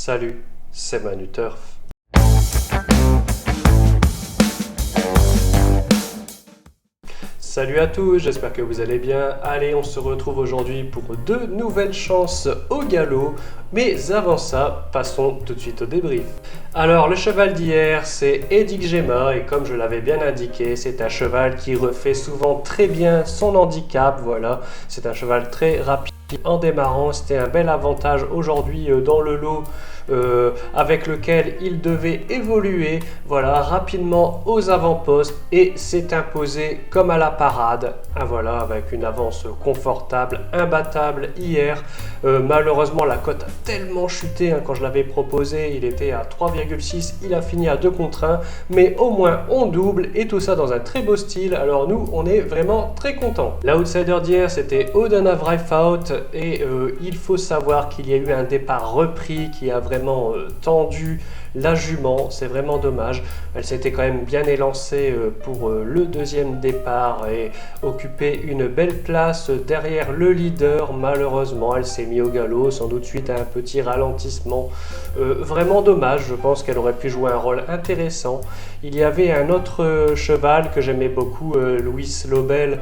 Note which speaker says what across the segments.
Speaker 1: Salut, c'est Manu Turf. Salut à tous, j'espère que vous allez bien. Allez, on se retrouve aujourd'hui pour deux nouvelles chances au galop. Mais avant ça, passons tout de suite au débrief. Alors, le cheval d'hier, c'est Edic Gemma. Et comme je l'avais bien indiqué, c'est un cheval qui refait souvent très bien son handicap. Voilà, c'est un cheval très rapide en démarrant. C'était un bel avantage aujourd'hui dans le lot avec lequel il devait évoluer, voilà, rapidement aux avant-postes et s'est imposé comme à la parade, voilà, avec une avance confortable, imbattable hier. Malheureusement, la cote a tellement chuté, quand je l'avais proposé, il était à 3,6, il a fini à 2 contre 1, mais au moins on double et tout ça dans un très beau style. Alors nous, on est vraiment très contents. L'outsider d'hier, c'était Odana Vraifout et il faut savoir qu'il y a eu un départ repris qui a vraiment tendu la jument, c'est vraiment dommage. Elle s'était quand même bien élancée pour le deuxième départ et occupé une belle place derrière le leader. Malheureusement, elle s'est mise au galop, sans doute suite à un petit ralentissement. Vraiment dommage, je pense qu'elle aurait pu jouer un rôle intéressant. Il y avait un autre cheval que j'aimais beaucoup, Louis Lobel,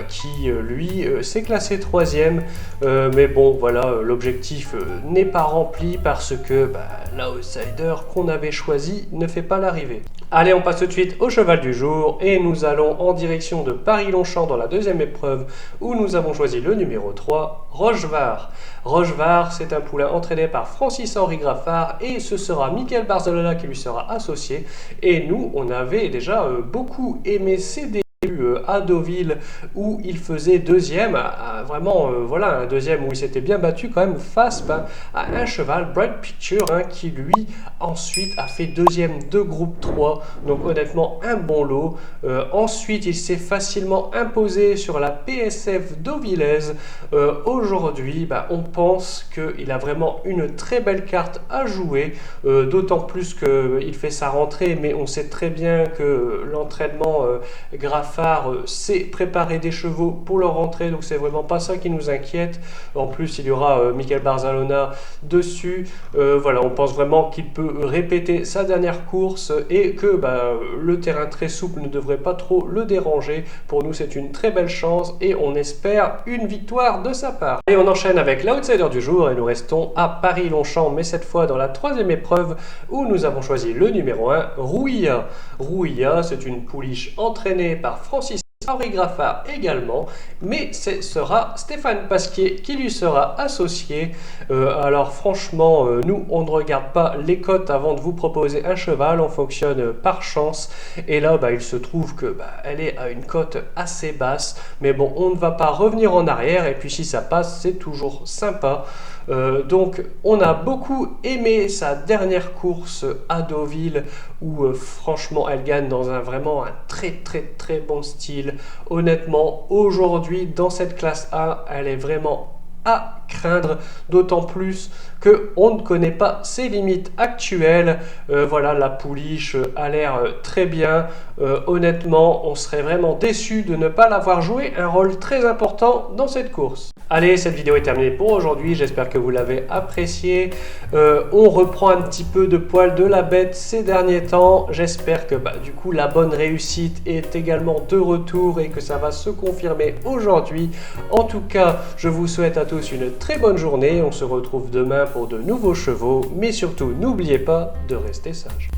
Speaker 1: qui lui s'est classé 3e. Mais bon, voilà, l'objectif n'est pas rempli parce que l'outsider qu'on avait choisi ne fait pas l'arrivée. Allez, on passe tout de suite au cheval du jour et nous allons en direction de Paris-Longchamp dans la deuxième épreuve où nous avons choisi le numéro 3, Rochevard. Rochevard, c'est un poulain entraîné par Francis-Henri Graffard et ce sera Michael Barzalona qui lui sera associé. Et nous, on avait déjà beaucoup aimé ses débuts à Deauville où il faisait deuxième, vraiment voilà, un deuxième où il s'était bien battu quand même face à un cheval, Bright Picture, qui lui ensuite a fait deuxième de groupe 3, donc honnêtement un bon lot. Ensuite il s'est facilement imposé sur la PSF Deauvillaise. Aujourd'hui on pense qu'il a vraiment une très belle carte à jouer, d'autant plus qu'il fait sa rentrée, mais on sait très bien que l'entraînement Graffard sait préparer des chevaux pour leur rentrée, donc c'est vraiment pas ça qui nous inquiète. En plus il y aura Michael Barzalona dessus, voilà, on pense vraiment qu'il peut répéter sa dernière course et que le terrain très souple ne devrait pas trop le déranger. Pour nous c'est une très belle chance et on espère une victoire de sa part. Et on enchaîne avec l'outsider du jour et nous restons à Paris-Longchamp, mais cette fois dans la troisième épreuve où nous avons choisi le numéro 1, Rouilla. Rouilla, c'est une pouliche entraînée par Francis-Henri Graffard également, mais ce sera Stéphane Pasquier qui lui sera associé. Alors franchement, nous on ne regarde pas les cotes avant de vous proposer un cheval, on fonctionne par chance et là il se trouve que elle est à une cote assez basse, mais bon, on ne va pas revenir en arrière et puis si ça passe c'est toujours sympa. Donc on a beaucoup aimé sa dernière course à Deauville où franchement elle gagne dans vraiment un très bon style. Honnêtement aujourd'hui dans cette classe A elle est vraiment à craindre, d'autant plus qu'on ne connaît pas ses limites actuelles. Voilà, la pouliche a l'air très bien. Honnêtement, on serait vraiment déçu de ne pas l'avoir joué un rôle très important dans cette course. Allez, cette vidéo est terminée pour aujourd'hui. J'espère que vous l'avez appréciée. On reprend un petit peu de poil de la bête ces derniers temps. J'espère que du coup la bonne réussite est également de retour et que ça va se confirmer aujourd'hui. En tout cas, je vous souhaite à tous une très bonne journée. On se retrouve demain pour de nouveaux chevaux, mais surtout n'oubliez pas de rester sage.